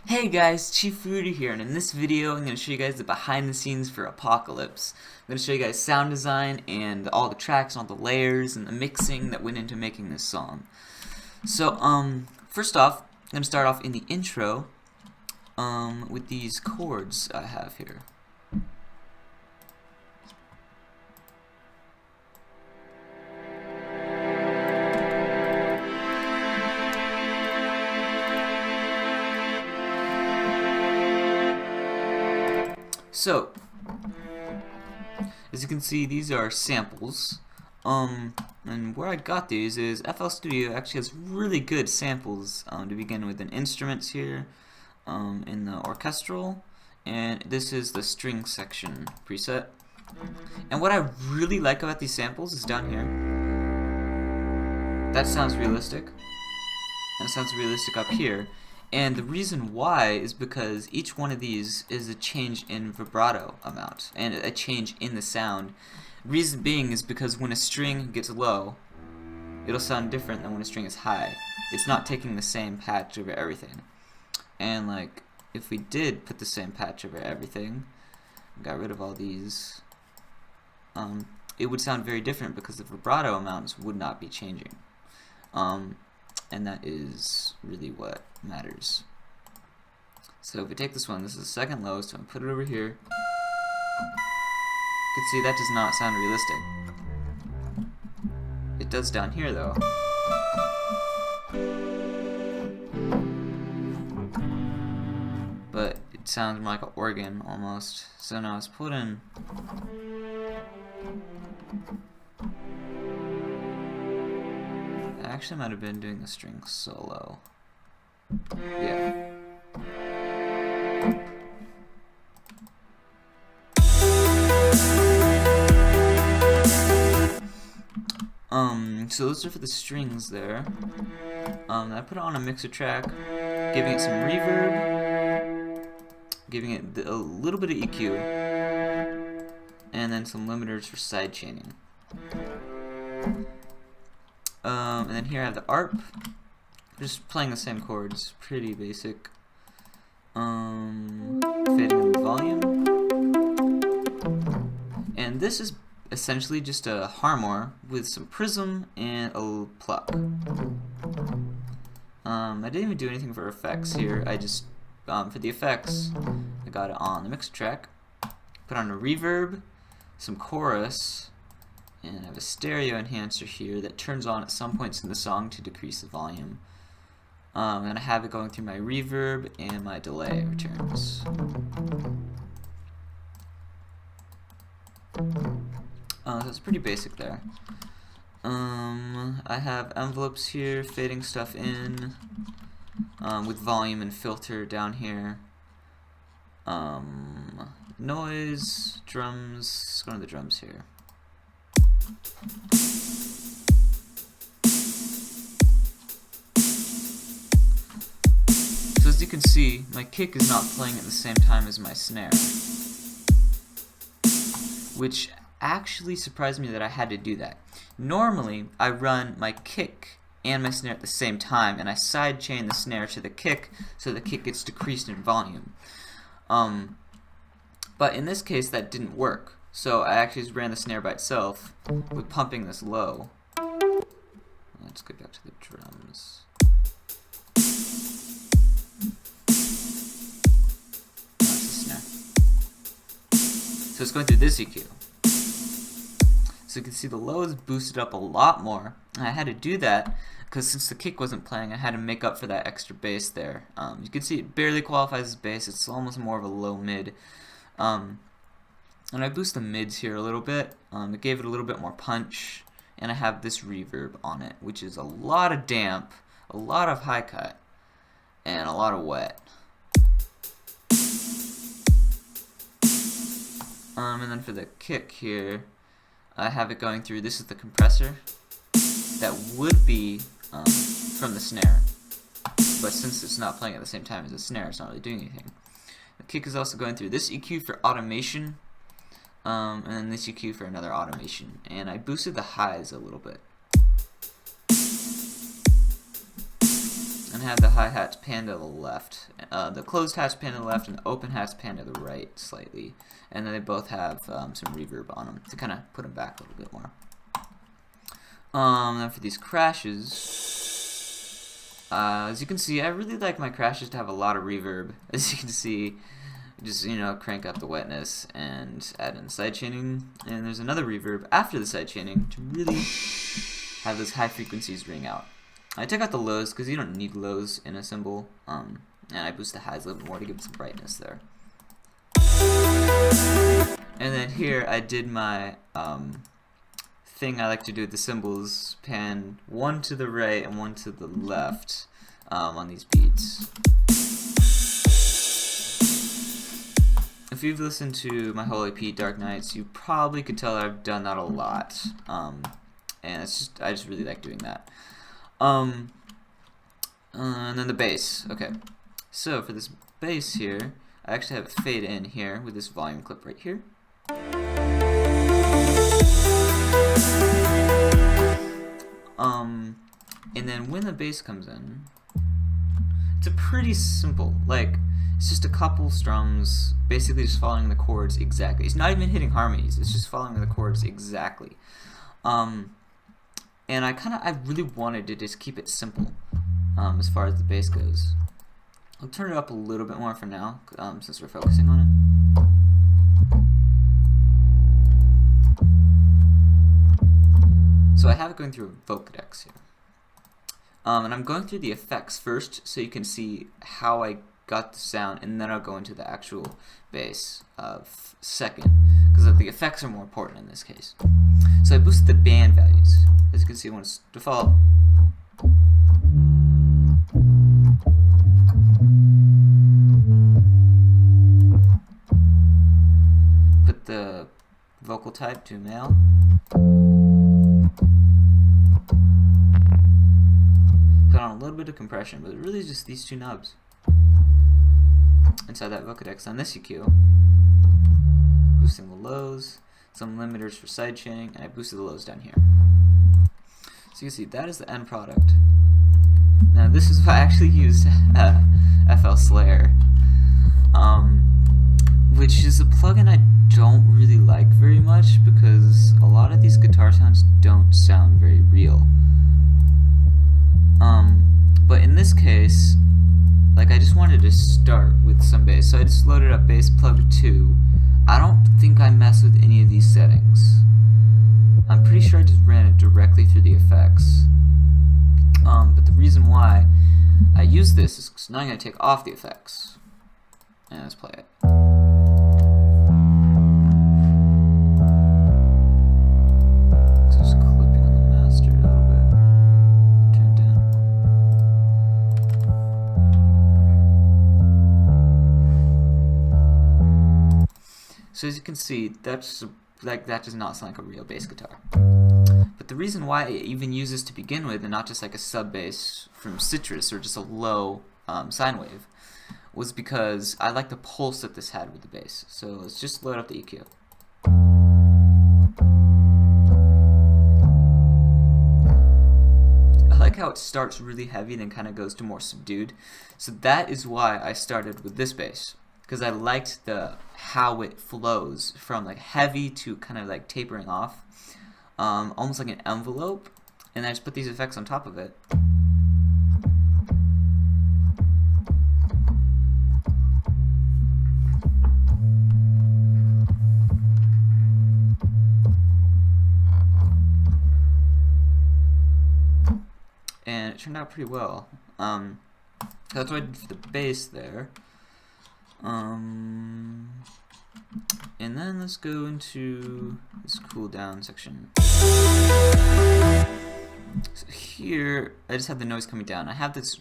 Hey guys, Chief Rudy here, and in this video I'm going to show you guys the behind the scenes for Apocalypse. I'm going to show you guys sound design and all the tracks and all the layers and the mixing that went into making this song. So, first off, I'm going to start off in the intro with these chords I have here. So, as you can see, these are samples. And where I got these is FL Studio actually has really good samples to begin with. In instruments here, in the orchestral, and this is the string section preset. And what I really like about these samples is down here. That sounds realistic. And it sounds realistic up here. And the reason why is because each one of these is a change in vibrato amount and a change in the sound. Reason being is because when a string gets low, it'll sound different than when a string is high. It's not taking the same patch over everything. And like, if we did put the same patch over everything, got rid of all these, it would sound very different because the vibrato amounts would not be changing. And that is really what matters. So if we take this one, this is the second lowest, so I'm put it over here. You can see that does not sound realistic. It does down here though. But it sounds more like an organ almost. So now let's put in actually might have been doing the string solo. Yeah. So those are for the strings there. I put it on a mixer track, giving it some reverb, giving it a little bit of EQ, and then some limiters for side chaining. And then here I have the ARP, just playing the same chords, pretty basic. Fading in the volume. And this is essentially just a Harmor with some Prism and a pluck. I didn't even do anything for effects here. I just, for the effects, I got it on the mixer track, put on a reverb, some chorus, and I have a stereo enhancer here that turns on at some points in the song to decrease the volume. And I have it going through my reverb and my delay returns. So it's pretty basic there. I have envelopes here, fading stuff in, with volume and filter down here. Noise, drums, let's go to the drums here. So as you can see, my kick is not playing at the same time as my snare, which actually surprised me that I had to do that. Normally, I run my kick and my snare at the same time, and I sidechain the snare to the kick so the kick gets decreased in volume. But in this case, that didn't work. So I actually just ran the snare by itself with pumping this low. Let's go back to the drums. That's the snare. So it's going through this EQ. So you can see the low is boosted up a lot more. And I had to do that because since the kick wasn't playing, I had to make up for that extra bass there. You can see it barely qualifies as bass. It's almost more of a low mid. And I boost the mids here a little bit. It gave it a little bit more punch. And I have this reverb on it, which is a lot of damp, a lot of high cut, and a lot of wet. And then for the kick here, I have it going through, this is the compressor that would be from the snare. But since it's not playing at the same time as the snare, it's not really doing anything. The kick is also going through this EQ for automation, and then this EQ for another automation. And I boosted the highs a little bit. And and have the hi-hats pan to the left. The closed hats pan to the left and the open hats pan to the right slightly. And then they both have some reverb on them to kind of put them back a little bit more. Then for these crashes, as you can see, I really like my crashes to have a lot of reverb. As you can see, just, you know, crank up the wetness and add in sidechaining. And there's another reverb after the sidechaining to really have those high frequencies ring out. I took out the lows because you don't need lows in a cymbal, and I boost the highs a little bit more to give it some brightness there. And then here I did my thing I like to do with the cymbals, pan one to the right and one to the left on these beats. If you've listened to my whole EP, Dark Nights, you probably could tell that I've done that a lot, and it's I just really like doing that. And then the bass. Okay, so for this bass here, I actually have it fade in here with this volume clip right here. And then when the bass comes in, it's a pretty simple, like, it's just a couple strums, basically just following the chords exactly. It's not even hitting harmonies, it's just following the chords exactly. And I really wanted to just keep it simple as far as the bass goes. I'll turn it up a little bit more for now, since we're focusing on it. So I have it going through a Vocodex here. And I'm going through the effects first so you can see how I got the sound, and then I'll go into the actual bass second, because the effects are more important in this case. So I boosted the band values. As you can see, when it's default, put the vocal type to male. Put on a little bit of compression, but it really is just these two knobs inside that Vocodex. On this EQ, boosting the lows, some limiters for sidechaining, and I boosted the lows down here. So you can see that is the end product. Now this is what I actually used FL Slayer, which is a plugin I don't really like very much because a lot of these guitar sounds don't sound very real. But in this case, like, I just wanted to start with some bass, so I just loaded up Bass Plug 2. I don't think I messed with any of these settings. I'm pretty sure I just ran it directly through the effects. But the reason why I use this is because now I'm going to take off the effects. And let's play it. Just clipping on the master a little bit. Turn it down. So as you can see, that's like, that does not sound like a real bass guitar. But the reason why I even use this to begin with, and not just like a sub bass from Citrus or just a low sine wave, was because I like the pulse that this had with the bass. So let's just load up the EQ. I like how it starts really heavy and then kind of goes to more subdued. So that is why I started with this bass, because I liked how it flows from like heavy to kind of like tapering off, almost like an envelope, and I just put these effects on top of it. And it turned out pretty well. That's what I did for the bass there. And then let's go into this cool down section. So here, I just have the noise coming down. I have this,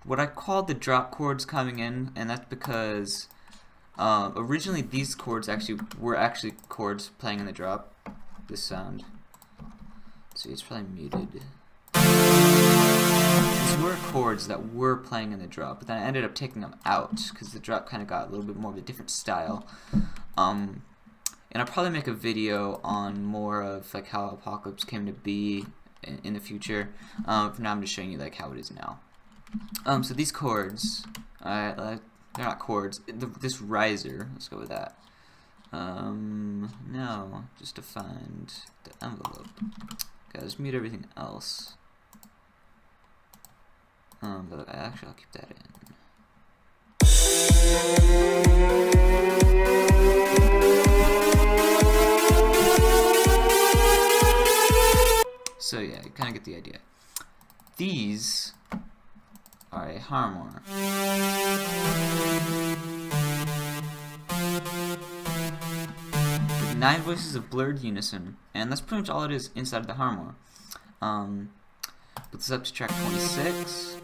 what I call the drop chords coming in, and that's because originally these chords were actually chords playing in the drop. This sound. See, it's probably muted. These were chords that were playing in the drop, but then I ended up taking them out because the drop kind of got a little bit more of a different style. And I'll probably make a video on more of like how Apocalypse came to be in the future. For now, I'm just showing you like how it is now. So these chords, they're not chords. This riser, let's go with that. No, just to find the envelope. Guys, mute everything else. But actually, I'll keep that in. So yeah, you kind of get the idea. These are a harmonic. With 9 voices of blurred unison, and that's pretty much all it is inside of the harmonic. Put this up to track 26.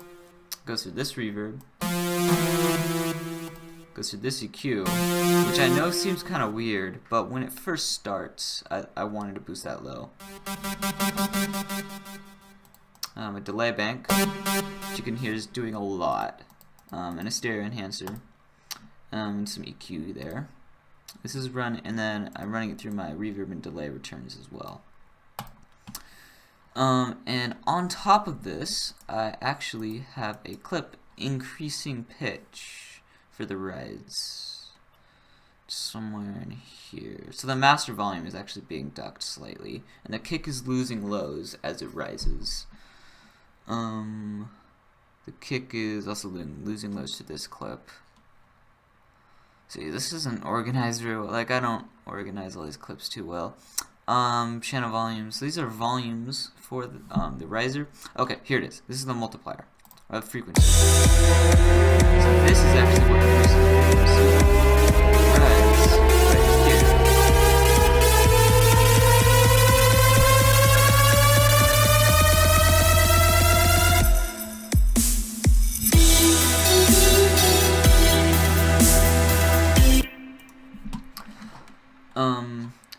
Goes through this reverb. Goes through this EQ, which I know seems kind of weird, but when it first starts, I wanted to boost that low. A delay bank, which you can hear is doing a lot, and a stereo enhancer, and some EQ there. This is run, and then I'm running it through my reverb and delay returns as well. And on top of this, I actually have a clip increasing pitch for the rides somewhere in here. So the master volume is actually being ducked slightly, and the kick is losing lows as it rises. The kick is also losing lows to this clip. See, this isn't organized very well. Like, I don't organize all these clips too well. Channel volumes. These are volumes for the riser. Okay, here it is. This is the multiplier of frequency. So this is actually what increases the frequency. Rise right here.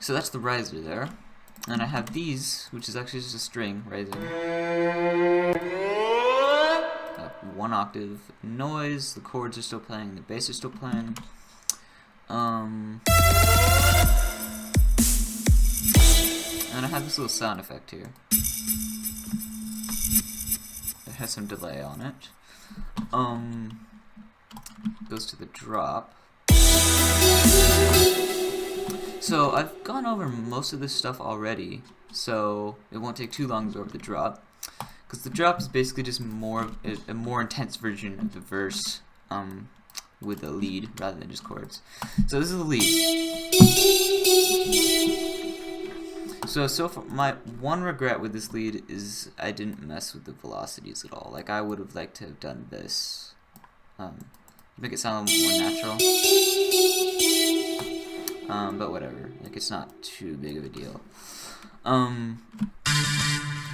So that's the riser there, and I have these, which is actually just a string rising. 1 octave noise. The chords are still playing. The bass is still playing. And I have this little sound effect here. It has some delay on it. Goes to the drop. So I've gone over most of this stuff already, so it won't take too long to go over the drop, because the drop is basically just a more intense version of the verse with a lead rather than just chords. So this is the lead. So far, my one regret with this lead is I didn't mess with the velocities at all. Like, I would have liked to have done this, make it sound a little more natural. But whatever, like, it's not too big of a deal.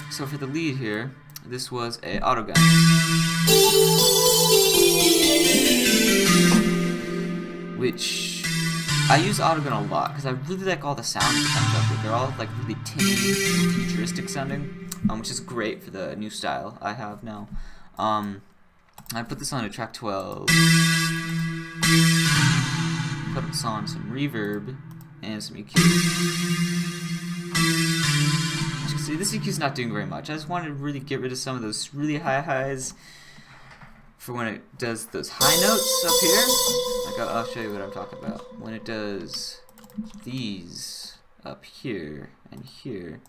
So for the lead here, this was a autogun, which I use autogun a lot because I really like all the sounds it comes up with. They're all like really tinny, futuristic sounding, which is great for the new style I have now. I put this on a track 12. Put this on some reverb and some EQ. As you can see, this EQ is not doing very much. I just wanted to really get rid of some of those really high highs for when it does those high notes up here. Like, I'll show you what I'm talking about. When it does these up here and here,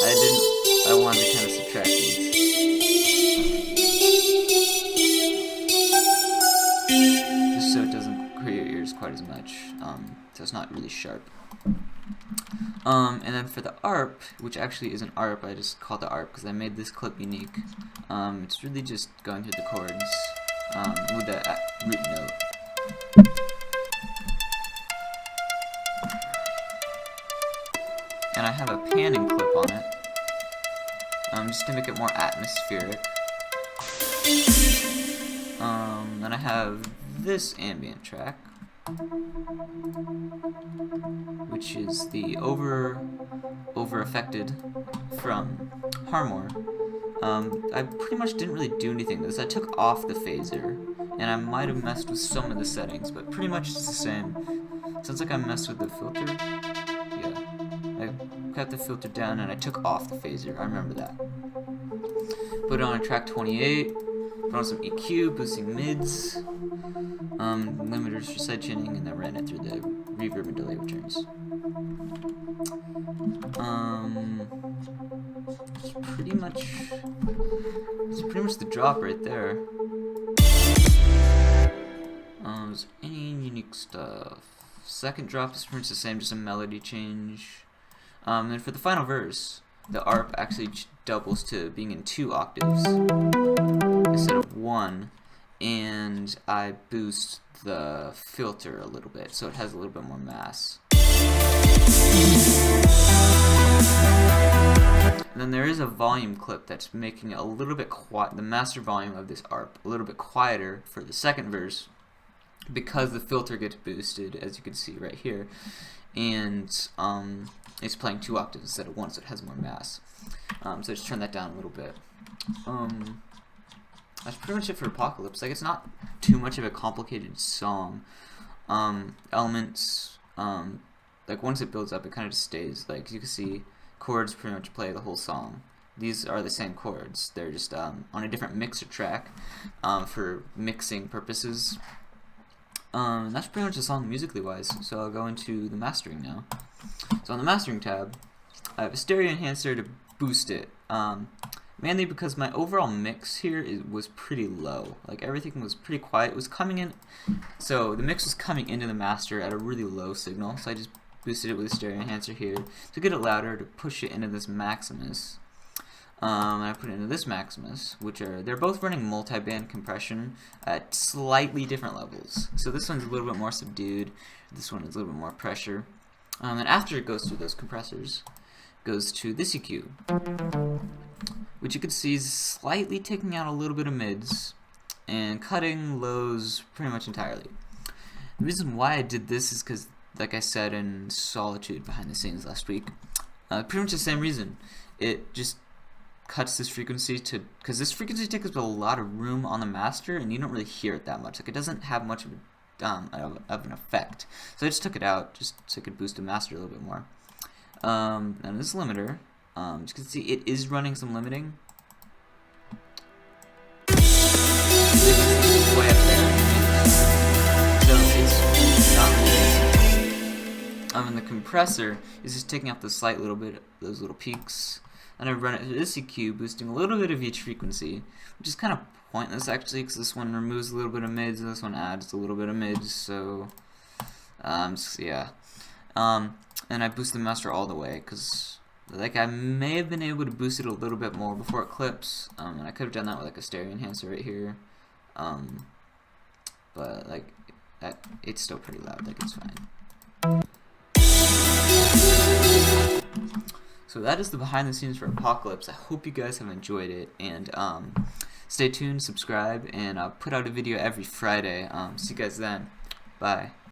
I wanted to kind of subtract these. Just so it doesn't hurt your ears quite as much, so it's not really sharp. And then for the ARP, which actually isn't ARP, I just called it ARP because I made this clip unique. It's really just going through the chords with the root note. And I have a panning clip on it, just to make it more atmospheric. Then I have this ambient track, which is the over affected from Harmor. I pretty much didn't really do anything with this. I took off the phaser, and I might have messed with some of the settings, but pretty much it's the same. Sounds like I messed with the filter. Yeah, I got the filter down and I took off the phaser. I remember that. Put it on a track 28. Put on some EQ, boosting mids, limiters for side chaining, and then ran it through the reverb and delay returns. It's pretty much the drop right there. Is there any unique stuff? Second drop is pretty much the same, just a melody change. Then for the final verse, the ARP actually doubles to being in 2 octaves instead of 1, and I boost the filter a little bit so it has a little bit more mass. And then there is a volume clip that's making it a little bit quiet, the master volume of this ARP, a little bit quieter for the second verse because the filter gets boosted, as you can see right here, and it's playing 2 octaves instead of 1, so it has more mass. So just turn that down a little bit. That's pretty much it for Apocalypse. Like, it's not too much of a complicated song. Elements, like once it builds up, it kind of just stays. Like you can see, chords pretty much play the whole song. These are the same chords. They're just on a different mixer track for mixing purposes. That's pretty much the song musically wise. So I'll go into the mastering now. So on the mastering tab, I have a stereo enhancer to boost it. Mainly because my overall mix here was pretty low. Like everything was pretty quiet. It was coming in, so the mix was coming into the master at a really low signal. So I just boosted it with a stereo enhancer here to get it louder, to push it into this Maximus. And I put it into this Maximus, they're both running multi-band compression at slightly different levels. So this one's a little bit more subdued, this one is a little bit more pressure. And after it goes through those compressors, it goes to this EQ, which you can see is slightly taking out a little bit of mids and cutting lows pretty much entirely. The reason why I did this is because, like I said in Solitude behind the scenes last week, pretty much the same reason. It just cuts this frequency because this frequency takes up a lot of room on the master and you don't really hear it that much. Like it doesn't have much of an effect. So I just took it out just so it could boost the master a little bit more. And this limiter, as you can see, it is running some limiting. Way up there. So it's not really. And the compressor is just taking out the slight little bit, those little peaks. And I run it through this EQ, boosting a little bit of each frequency, which is kind of pointless actually, because this one removes a little bit of mids, and this one adds a little bit of mids. So, yeah. And I boost the master all the way, because like I may have been able to boost it a little bit more before it clips, and I could have done that with like a stereo enhancer right here. But like it's still pretty loud, like it's fine. So that is the behind the scenes for Apocalypse. I hope you guys have enjoyed it, and stay tuned, subscribe, and I'll put out a video every Friday. See you guys then. Bye.